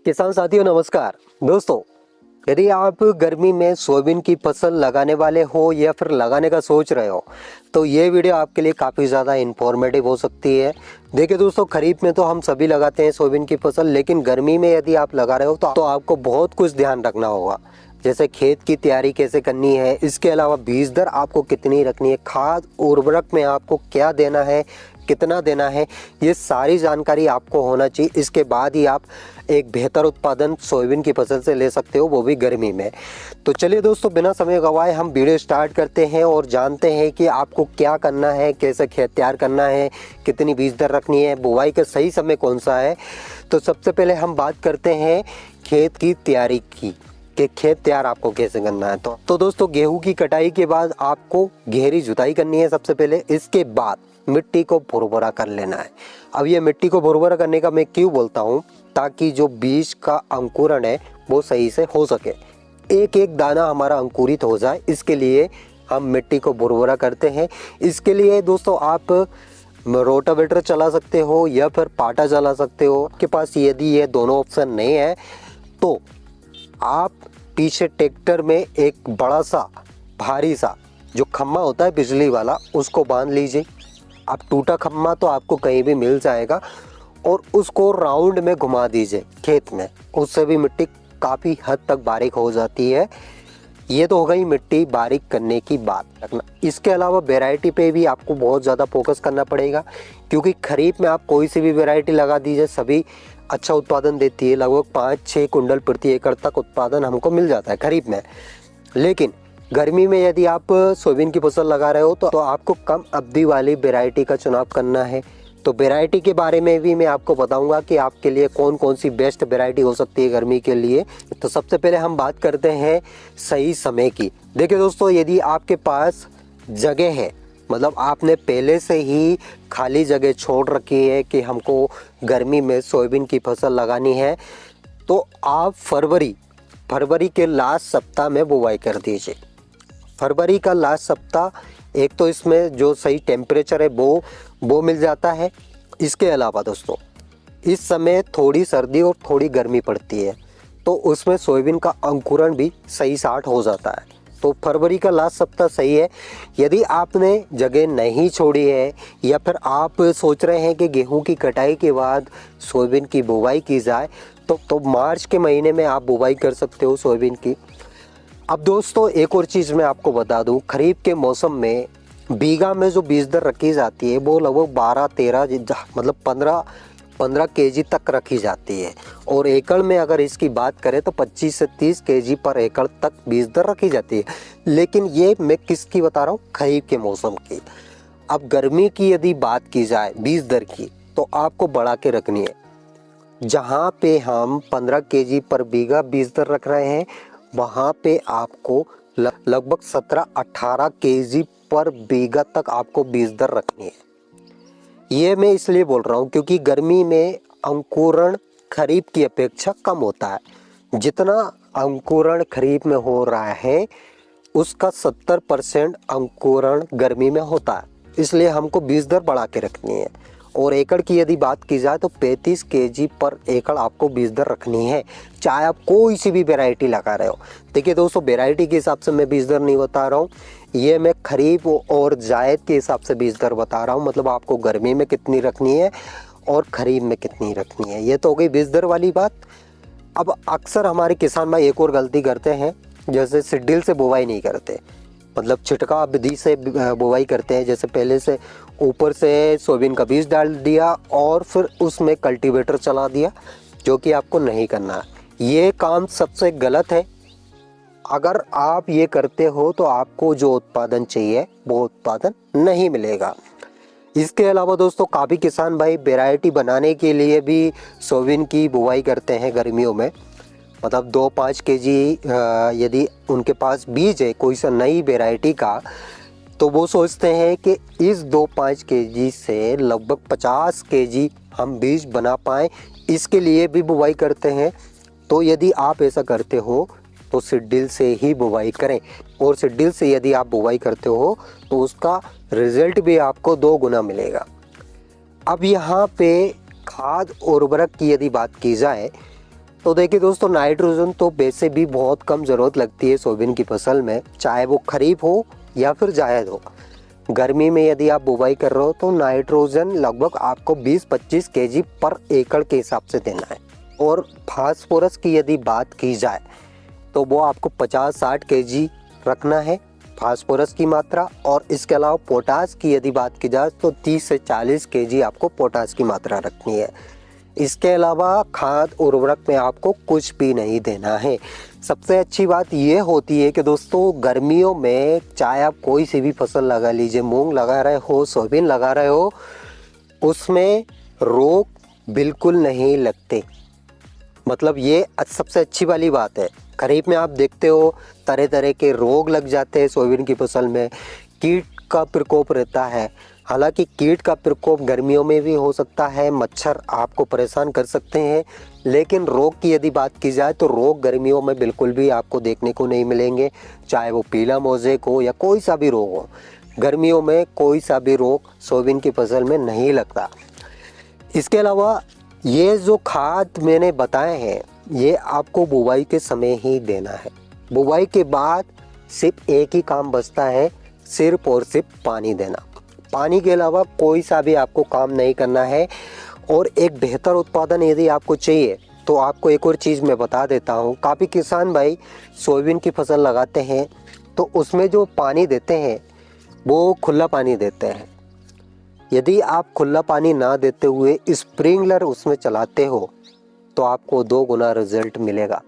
किसान साथियों नमस्कार। दोस्तों, यदि आप गर्मी में सोयाबीन की फसल लगाने वाले हो या फिर लगाने का सोच रहे हो तो ये वीडियो आपके लिए काफ़ी ज़्यादा इन्फॉर्मेटिव हो सकती है। देखिए दोस्तों, खरीफ में तो हम सभी लगाते हैं सोयाबीन की फसल, लेकिन गर्मी में यदि आप लगा रहे हो तो आपको बहुत कुछ ध्यान रखना होगा। जैसे खेत की तैयारी कैसे करनी है, इसके अलावा बीज दर आपको कितनी रखनी है, खाद उर्वरक में आपको क्या देना है, कितना देना है, ये सारी जानकारी आपको होना चाहिए। इसके बाद ही आप एक बेहतर उत्पादन सोयाबीन की फसल से ले सकते हो, वो भी गर्मी में। तो चलिए दोस्तों, बिना समय गवाए हम वीडियो स्टार्ट करते हैं और जानते हैं कि आपको क्या करना है, कैसे खेत तैयार करना है, कितनी बीज दर रखनी है, बुवाई का सही समय कौन सा है। तो सबसे पहले हम बात करते हैं खेत की तैयारी की कि खेत तैयार आपको कैसे करना है। तो दोस्तों, गेहूं की कटाई के बाद आपको गहरी जुताई करनी है सबसे पहले। इसके बाद मिट्टी को भुरभुरा कर लेना है। अब ये मिट्टी को भुरभुरा करने का मैं क्यों बोलता हूँ, ताकि जो बीज का अंकुरण है वो सही से हो सके, एक एक दाना हमारा अंकुरित हो जाए, इसके लिए हम मिट्टी को भुरभुरा करते हैं। इसके लिए दोस्तों आप रोटावेटर चला सकते हो या फिर पाटा चला सकते हो। आपके पास यदि ये दोनों ऑप्शन नहीं है तो आप पीछे ट्रैक्टर में एक बड़ा सा भारी सा जो खम्मा होता है बिजली वाला, उसको बांध लीजिए। अब टूटा खम्मा तो आपको कहीं भी मिल जाएगा और उसको राउंड में घुमा दीजिए खेत में, उससे भी मिट्टी काफ़ी हद तक बारीक हो जाती है। ये तो हो गई मिट्टी बारीक करने की बात रखना। इसके अलावा वैरायटी पे भी आपको बहुत ज़्यादा फोकस करना पड़ेगा, क्योंकि खरीफ में आप कोई सी भी वैरायटी लगा दीजिए, सभी अच्छा उत्पादन देती है। लगभग 5-6 कुंटल प्रति एकड़ तक उत्पादन हमको मिल जाता है खरीफ में। लेकिन गर्मी में यदि आप सोयाबीन की फसल लगा रहे हो तो आपको कम अवधि वाली वैरायटी का चुनाव करना है। तो वैरायटी के बारे में भी मैं आपको बताऊंगा कि आपके लिए कौन कौन सी बेस्ट वैरायटी हो सकती है गर्मी के लिए। तो सबसे पहले हम बात करते हैं सही समय की। देखिए दोस्तों, यदि आपके पास जगह है, मतलब आपने पहले से ही खाली जगह छोड़ रखी है कि हमको गर्मी में सोयाबीन की फसल लगानी है, तो आप फरवरी के लास्ट सप्ताह में बुवाई कर दीजिए। फरवरी का लास्ट सप्ताह, एक तो इसमें जो सही टेम्परेचर है वो मिल जाता है। इसके अलावा दोस्तों, इस समय थोड़ी सर्दी और थोड़ी गर्मी पड़ती है, तो उसमें सोयाबीन का अंकुरण भी सही साट हो जाता है। तो फरवरी का लास्ट सप्ताह सही है। यदि आपने जगह नहीं छोड़ी है या फिर आप सोच रहे हैं कि गेहूं की कटाई के बाद सोयाबीन की बुवाई की जाए, तो मार्च के महीने में आप बुवाई कर सकते हो सोयाबीन की। अब दोस्तों, एक और चीज़ मैं आपको बता दूं, खरीफ के मौसम में बीघा में जो बीज दर रखी जाती है वो लगभग 12-13 मतलब 15 केजी तक रखी जाती है, और एकड़ में अगर इसकी बात करें तो 25 से 30 केजी पर एकड़ तक बीज दर रखी जाती है। लेकिन ये मैं किसकी बता रहा हूँ, खरीफ के मौसम की। अब गर्मी की यदि बात की जाए बीज दर की, तो आपको बढ़ा के रखनी है। जहाँ पे हम 15 केजी पर बीघा बीज दर रख रहे हैं, वहाँ पे आपको लगभग 17-18 केजी पर बीघा तक आपको बीज दर रखनी है। ये मैं इसलिए बोल रहा हूँ क्योंकि गर्मी में अंकुरण खरीफ की अपेक्षा कम होता है। जितना अंकुरण खरीफ में हो रहा है उसका 70% अंकुरण गर्मी में होता है, इसलिए हमको बीज दर बढ़ा के रखनी है। और एकड़ की यदि बात की जाए तो 35 केजी पर एकड़ आपको बीज दर रखनी है, चाहे आप कोई सी भी वैरायटी लगा रहे हो। देखिए दोस्तों, वैरायटी के हिसाब से मैं बीज दर नहीं बता रहा हूँ, ये मैं खरीफ और जायद के हिसाब से बीज दर बता रहा हूँ। मतलब आपको गर्मी में कितनी रखनी है और खरीफ में कितनी रखनी है, ये तो हो गई बीज दर वाली बात। अब अक्सर हमारे किसान भाई एक और गलती करते हैं, जैसे सीड्रिल से बुवाई नहीं करते, मतलब छिटकाव विधि से बुवाई करते हैं। जैसे पहले से ऊपर से सोयाबीन का बीज डाल दिया और फिर उसमें कल्टीवेटर चला दिया, जो कि आपको नहीं करना है। ये काम सबसे गलत है। अगर आप ये करते हो तो आपको जो उत्पादन चाहिए वो उत्पादन नहीं मिलेगा। इसके अलावा दोस्तों, काफ़ी किसान भाई वैरायटी बनाने के लिए भी सोयाबीन की बुवाई करते हैं गर्मियों में। मतलब 2-5 केजी यदि उनके पास बीज है कोई सा नई वैरायटी का, तो वो सोचते हैं कि इस 2-5 केजी से लगभग 50 केजी हम बीज बना पाएँ, इसके लिए भी बुवाई करते हैं। तो यदि आप ऐसा करते हो तो सीड्रिल से ही बुवाई करें, और सीड्रिल से यदि आप बुवाई करते हो तो उसका रिजल्ट भी आपको 2 गुना मिलेगा। अब यहाँ पे खाद और उर्वरक की यदि बात की जाए तो देखिए दोस्तों, नाइट्रोजन तो वैसे भी बहुत कम ज़रूरत लगती है सोयाबीन की फसल में, चाहे वो खरीफ हो या फिर जायद हो। गर्मी में यदि आप बुवाई कर रहे हो तो नाइट्रोजन लगभग आपको 20-25 केजी पर एकड़ के हिसाब से देना है। और फास्फोरस की यदि बात की जाए तो वो आपको 50-60 केजी रखना है फास्फोरस की मात्रा। और इसके अलावा पोटास की यदि बात की जाए तो 30 से 40 केजी आपको पोटास की मात्रा रखनी है। इसके अलावा खाद उर्वरक में आपको कुछ भी नहीं देना है। सबसे अच्छी बात ये होती है कि दोस्तों, गर्मियों में चाहे आप कोई सी भी फसल लगा लीजिए, मूंग लगा रहे हो, सोयाबीन लगा रहे हो, उसमें रोग बिल्कुल नहीं लगते। मतलब ये सबसे अच्छी वाली बात है। खरीफ में आप देखते हो तरह तरह के रोग लग जाते हैं सोयाबीन की फसल में, कीट का प्रकोप रहता है। हालांकि कीट का प्रकोप गर्मियों में भी हो सकता है, मच्छर आपको परेशान कर सकते हैं, लेकिन रोग की यदि बात की जाए तो रोग गर्मियों में बिल्कुल भी आपको देखने को नहीं मिलेंगे। चाहे वो पीला मोज़ेक हो या कोई सा भी रोग हो, गर्मियों में कोई सा भी रोग सोयाबीन की फसल में नहीं लगता। इसके अलावा ये जो खाद मैंने बताए हैं ये आपको बुवाई के समय ही देना है। बुवाई के बाद सिर्फ एक ही काम बचता है, सिर्फ और सिर्फ पानी देना। पानी के अलावा कोई सा भी आपको काम नहीं करना है। और एक बेहतर उत्पादन यदि आपको चाहिए तो आपको एक और चीज़ मैं बता देता हूँ। काफ़ी किसान भाई सोयाबीन की फसल लगाते हैं तो उसमें जो पानी देते हैं वो खुला पानी देते हैं। यदि आप खुला पानी ना देते हुए स्प्रिंकलर उसमें चलाते हो तो आपको 2 गुना रिजल्ट मिलेगा।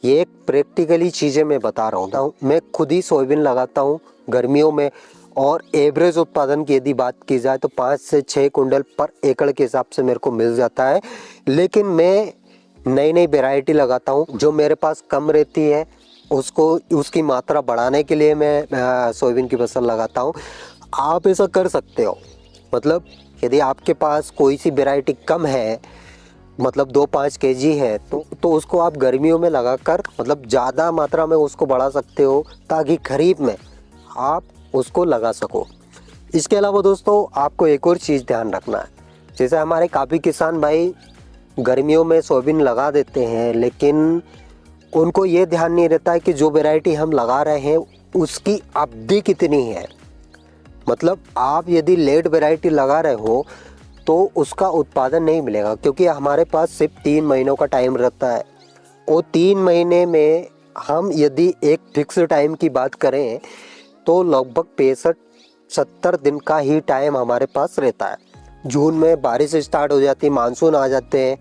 ये एक प्रैक्टिकली चीज़ें मैं बता रहा हूँ। मैं खुद ही सोयाबीन लगाता हूँ गर्मियों में, और एवरेज उत्पादन की यदि बात की जाए तो 5 से 6 कुंटल पर एकड़ के हिसाब से मेरे को मिल जाता है। लेकिन मैं नई नई वैरायटी लगाता हूँ जो मेरे पास कम रहती है, उसकी मात्रा बढ़ाने के लिए मैं सोयाबीन की फसल लगाता हूँ। आप ऐसा कर सकते हो। मतलब यदि आपके पास कोई सी वैरायटी कम है, मतलब 2-5 केजी है, तो उसको आप गर्मियों में लगाकर मतलब ज़्यादा मात्रा में उसको बढ़ा सकते हो ताकि खरीफ में आप उसको लगा सको। इसके अलावा दोस्तों आपको एक और चीज़ ध्यान रखना है। जैसे हमारे काफ़ी किसान भाई गर्मियों में सोयाबीन लगा देते हैं, लेकिन उनको ये ध्यान नहीं रहता है कि जो वैरायटी हम लगा रहे हैं उसकी अवधि कितनी है। मतलब आप यदि लेट वैरायटी लगा रहे हो तो उसका उत्पादन नहीं मिलेगा, क्योंकि हमारे पास सिर्फ 3 महीनों का टाइम रहता है। और 3 महीने में हम यदि एक फिक्स टाइम की बात करें तो लगभग 65-70 दिन का ही टाइम हमारे पास रहता है। जून में बारिश स्टार्ट हो जाती है, मानसून आ जाते हैं,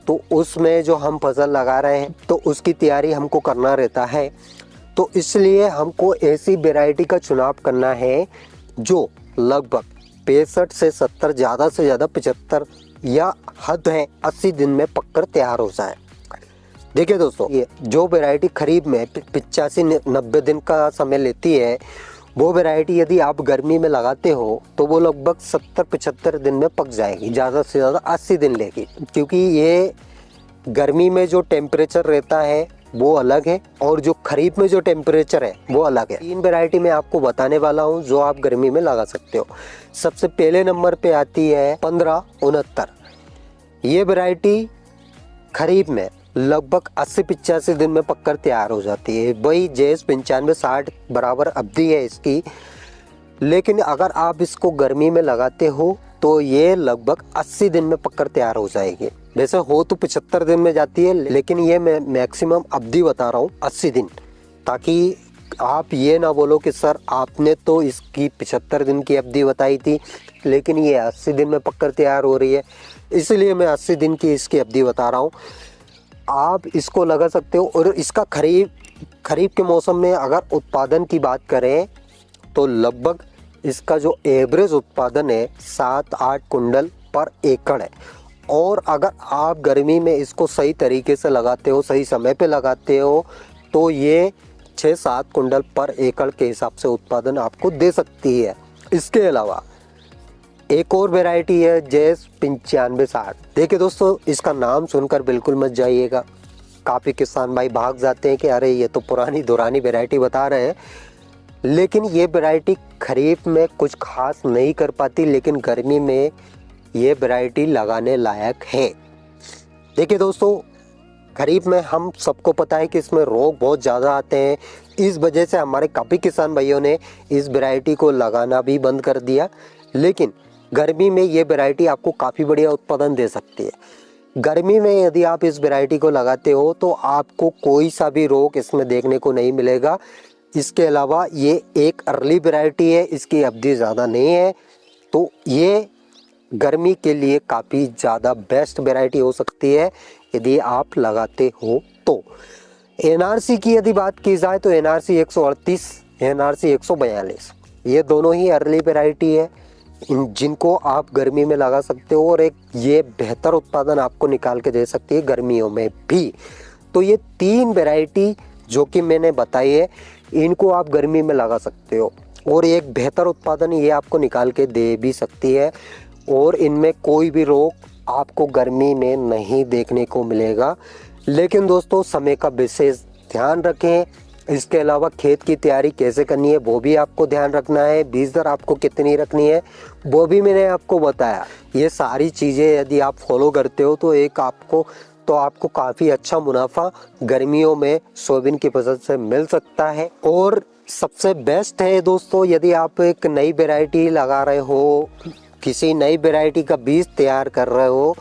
तो उसमें जो हम फसल लगा रहे हैं तो उसकी तैयारी हमको करना रहता है। तो इसलिए हमको ऐसी वैरायटी का चुनाव करना है जो लगभग 65 से 70, ज़्यादा से ज़्यादा 75 या हद है 80 दिन में पककर तैयार हो जाए। देखिए दोस्तों, ये जो वैरायटी खरीफ में 85-90 दिन का समय लेती है, वो वैरायटी यदि आप गर्मी में लगाते हो तो वो लगभग 70-75 दिन में पक जाएगी, ज़्यादा से ज़्यादा 80 दिन लेगी। क्योंकि ये गर्मी में जो टेम्परेचर रहता है वो अलग है और जो खरीफ में जो टेम्परेचर है वो अलग है। 3 वैरायटी मैं आपको बताने वाला हूँ जो आप गर्मी में लगा सकते हो। सबसे पहले नंबर पे आती है 1569। ये वैरायटी खरीफ में लगभग 80-85 दिन में पककर तैयार हो जाती है। वही जेस 95-60 बराबर अवधि है इसकी। लेकिन अगर आप इसको गर्मी में लगाते हो तो ये लगभग 80 दिन में पककर तैयार हो जाएगी। वैसे हो तो 75 दिन में जाती है, लेकिन ये मैं मैक्सिमम अवधि बता रहा हूँ 80 दिन, ताकि आप ये ना बोलो कि सर आपने तो इसकी 75 दिन की अवधि बताई थी लेकिन ये 80 दिन में पककर तैयार हो रही है। इसलिए मैं 80 दिन की इसकी अवधि बता रहा हूँ। आप इसको लगा सकते हो। और इसका खरीफ के मौसम में अगर उत्पादन की बात करें तो लगभग इसका जो एवरेज उत्पादन है 7-8 कुंटल पर एकड़ है। और अगर आप गर्मी में इसको सही तरीके से लगाते हो, सही समय पे लगाते हो, तो ये 6-7 कुंटल पर एकड़ के हिसाब से उत्पादन आपको दे सकती है। इसके अलावा एक और वैरायटी है जेस 95-60। देखिए दोस्तों, इसका नाम सुनकर बिल्कुल मत जाइएगा। काफ़ी किसान भाई भाग जाते हैं कि अरे ये तो पुरानी दुरानी वैरायटी बता रहे हैं, लेकिन ये वैरायटी खरीफ में कुछ खास नहीं कर पाती, लेकिन गर्मी में ये वैरायटी लगाने लायक है। देखिए दोस्तों, खरीफ में हम सबको पता है कि इसमें रोग बहुत ज़्यादा आते हैं। इस वजह से हमारे काफ़ी किसान भाइयों ने इस वैरायटी को लगाना भी बंद कर दिया। लेकिन गर्मी में ये वैरायटी आपको काफ़ी बढ़िया उत्पादन दे सकती है। गर्मी में यदि आप इस वैरायटी को लगाते हो तो आपको कोई सा भी रोग इसमें देखने को नहीं मिलेगा। इसके अलावा ये एक अर्ली वैरायटी है, इसकी अवधि ज़्यादा नहीं है, तो ये गर्मी के लिए काफ़ी ज़्यादा बेस्ट वैरायटी हो सकती है यदि आप लगाते हो तो। एनआरसी की यदि बात की जाए तो एनआरसी 138, एनआरसी 142 ये दोनों ही अर्ली वैरायटी है, जिनको आप गर्मी में लगा सकते हो और एक ये बेहतर उत्पादन आपको निकाल के दे सकती है गर्मियों में भी। तो ये 3 वैरायटी जो कि मैंने बताई है, इनको आप गर्मी में लगा सकते हो और एक बेहतर उत्पादन ये आपको निकाल के दे भी सकती है और इनमें कोई भी रोग आपको गर्मी में नहीं देखने को मिलेगा। लेकिन दोस्तों समय का विशेष ध्यान रखें। इसके अलावा खेत की तैयारी कैसे करनी है वो भी आपको ध्यान रखना है। बीज दर आपको कितनी रखनी है वो भी मैंने आपको बताया। ये सारी चीज़ें यदि आप फॉलो करते हो तो आपको काफ़ी अच्छा मुनाफा गर्मियों में सोयाबीन की फसल से मिल सकता है। और सबसे बेस्ट है दोस्तों, यदि आप एक नई वैरायटी लगा रहे हो, किसी नई वैरायटी का बीज तैयार कर रहे हो,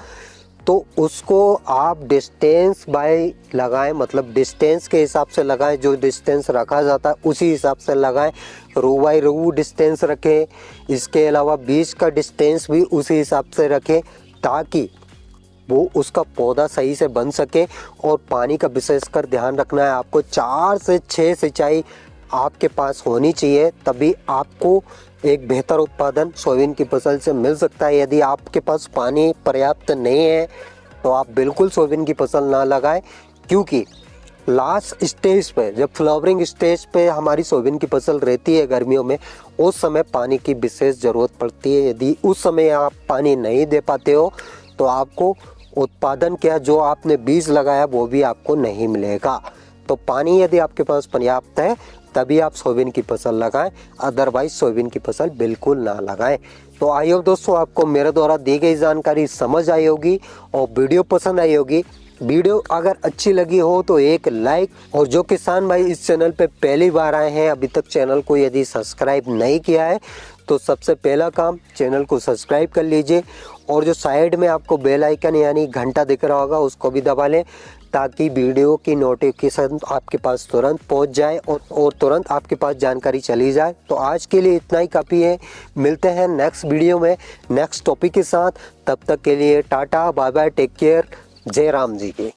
तो उसको आप डिस्टेंस बाय लगाएं, मतलब डिस्टेंस के हिसाब से लगाएं। जो डिस्टेंस रखा जाता है उसी हिसाब से लगाएं। रो बाय रो डिस्टेंस रखें। इसके अलावा बीज का डिस्टेंस भी उसी हिसाब से रखें ताकि वो उसका पौधा सही से बन सके। और पानी का विशेषकर ध्यान रखना है। आपको 4 से 6 सिंचाई आपके पास होनी चाहिए, तभी आपको एक बेहतर उत्पादन सोयाबीन की फसल से मिल सकता है। यदि आपके पास पानी पर्याप्त नहीं है तो आप बिल्कुल सोयाबीन की फसल ना लगाएं, क्योंकि लास्ट स्टेज पे, जब फ्लावरिंग स्टेज पे हमारी सोयाबीन की फसल रहती है गर्मियों में, उस समय पानी की विशेष ज़रूरत पड़ती है। यदि उस समय आप पानी नहीं दे पाते हो तो आपको उत्पादन क्या जो आपने बीज लगाया वो भी आपको नहीं मिलेगा। तो पानी यदि आपके पास पर्याप्त है तभी आप सोयाबीन की फसल लगाएं, अदरवाइज सोयाबीन की फसल बिल्कुल ना लगाएं। तो आई होप दोस्तों आपको मेरे द्वारा दी गई जानकारी समझ आई होगी और वीडियो पसंद आई होगी। वीडियो अगर अच्छी लगी हो तो एक लाइक, और जो किसान भाई इस चैनल पे पहली बार आए हैं, अभी तक चैनल को यदि सब्सक्राइब नहीं किया है तो सबसे पहला काम चैनल को सब्सक्राइब कर लीजिए और जो साइड में आपको बेल आइकन यानी घंटा दिख रहा होगा उसको भी दबा लें ताकि वीडियो की नोटिफिकेशन आपके पास तुरंत पहुंच जाए और तुरंत आपके पास जानकारी चली जाए। तो आज के लिए इतना ही काफ़ी है। मिलते हैं नेक्स्ट वीडियो में नेक्स्ट टॉपिक के साथ। तब तक के लिए tata bye bye, take care, जय राम जी की।